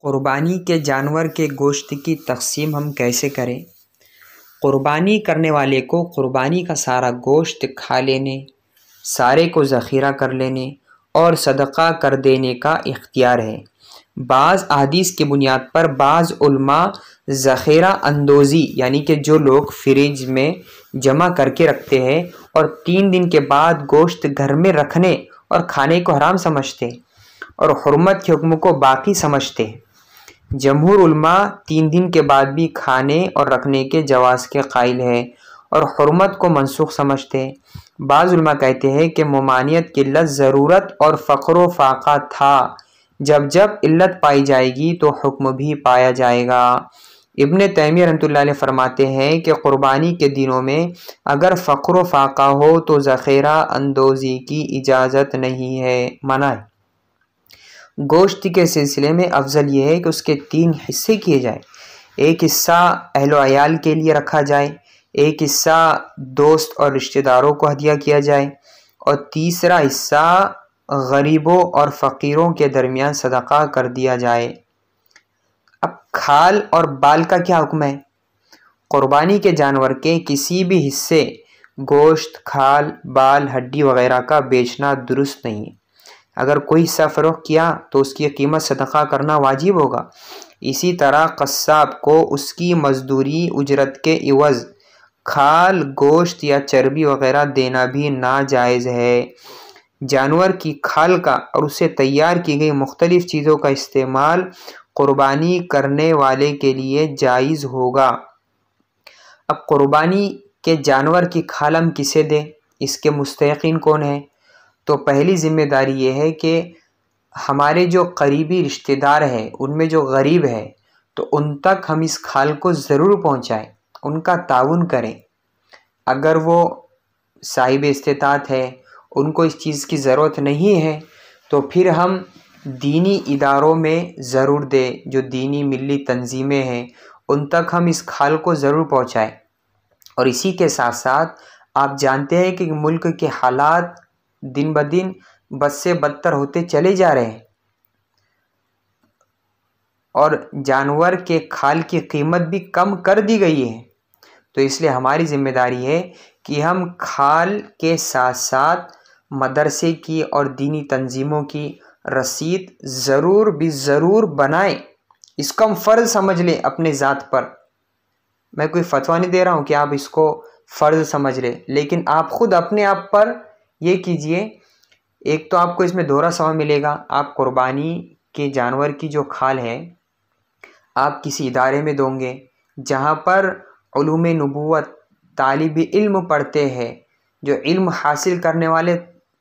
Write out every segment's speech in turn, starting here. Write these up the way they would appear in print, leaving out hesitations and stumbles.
قربانی کے جانور کے گوشت کی تقسیم ہم کیسے کریں؟ قربانی کرنے والے کو قربانی کا سارا گوشت کھا لینے، سارے کو ذخیرہ کر لینے اور صدقہ کر دینے کا اختیار ہے۔ بعض احادیث کی بنیاد پر بعض علماء ذخیرہ اندوزی یعنی کہ جو لوگ فریج میں جمع کر کے رکھتے ہیں اور 3 دن کے بعد گوشت گھر میں رکھنے اور کھانے کو حرام سمجھتے اور حرمت کے حکم کو باقی سمجھتے ہیں۔ جمہور علماء 3 دن کے بعد بھی کھانے اور رکھنے کے جواز کے قائل ہیں اور حرمت کو منسوخ سمجھتے ہیں۔ بعض علماء کہتے ہیں کہ ممانعت کی علت ضرورت اور فقر و فاقہ تھا، جب علت پائی جائے گی تو حکم بھی پایا جائے گا۔ ابن تیمیہ رحمۃ اللہ علیہ فرماتے ہیں کہ قربانی کے دنوں میں اگر فقر و فاقہ ہو تو ذخیرہ اندوزی کی اجازت نہیں ہے، منع ہے۔ گوشت کے سلسلے میں افضل یہ ہے کہ اس کے 3 حصے کیے جائیں۔ ایک حصہ اہل و عیال کے لیے رکھا جائے، ایک حصہ دوست اور رشتہ داروں کو ہدیہ کیا جائے اور تیسرا حصہ غریبوں اور فقیروں کے درمیان صدقہ کر دیا جائے۔ اب کھال اور بال کا کیا حکم ہے؟ قربانی کے جانور کے کسی بھی حصے گوشت، کھال، بال، ہڈی وغیرہ کا بیچنا درست نہیں ہے۔ اگر کوئی حصہ فروخت کیا تو اس کی قیمت صدقہ کرنا واجب ہوگا۔ اسی طرح قصاب کو اس کی مزدوری اجرت کے عوض کھال، گوشت یا چربی وغیرہ دینا بھی ناجائز ہے۔ جانور کی کھال کا اور اسے تیار کی گئی مختلف چیزوں کا استعمال قربانی کرنے والے کے لیے جائز ہوگا۔ اب قربانی کے جانور کی کھال ہم کسے دیں؟ اس کے مستحقین کون ہیں؟ تو پہلی ذمہ داری یہ ہے کہ ہمارے جو قریبی رشتہ دار ہیں، ان میں جو غریب ہے تو ان تک ہم اس کھال کو ضرور پہنچائیں، ان کا تعاون کریں۔ اگر وہ صاحب استطاعت ہے، ان کو اس چیز کی ضرورت نہیں ہے تو پھر ہم دینی اداروں میں ضرور دیں، جو دینی ملی تنظیمیں ہیں ان تک ہم اس کھال کو ضرور پہنچائیں۔ اور اسی کے ساتھ ساتھ آپ جانتے ہیں کہ ملک کے حالات دن بدن بد سے بدتر ہوتے چلے جا رہے ہیں اور جانور کے کھال کی قیمت بھی کم کر دی گئی ہے، تو اس لیے ہماری ذمہ داری ہے کہ ہم کھال کے ساتھ ساتھ مدرسے کی اور دینی تنظیموں کی رسید ضرور بنائیں۔ اس کو ہم فرض سمجھ لیں اپنے ذات پر۔ میں کوئی فتویٰ نہیں دے رہا ہوں کہ آپ اس کو فرض سمجھ لیں، لیکن آپ خود اپنے آپ پر یہ کیجئے۔ ایک تو آپ کو اس میں دوہرا ثواب ملے گا، آپ قربانی کے جانور کی جو کھال ہے آپ کسی ادارے میں دیں گے جہاں پر علوم نبوت طالب علم پڑھتے ہیں، جو علم حاصل کرنے والے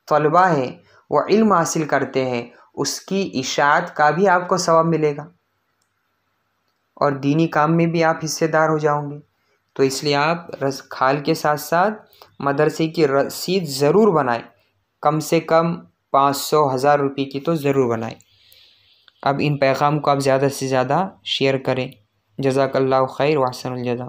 طلباء ہیں وہ علم حاصل کرتے ہیں، اس کی اشاعت کا بھی آپ کو ثواب ملے گا اور دینی کام میں بھی آپ حصے دار ہو جاؤں گے۔ تو اس لیے آپ کھال کے ساتھ ساتھ مدرسے کی رسید ضرور بنائیں، کم سے کم 500-1000 روپے کی تو ضرور بنائیں۔ اب ان پیغام کو آپ زیادہ سے زیادہ شیئر کریں۔ جزاک اللہ خیر و احسن الجزا۔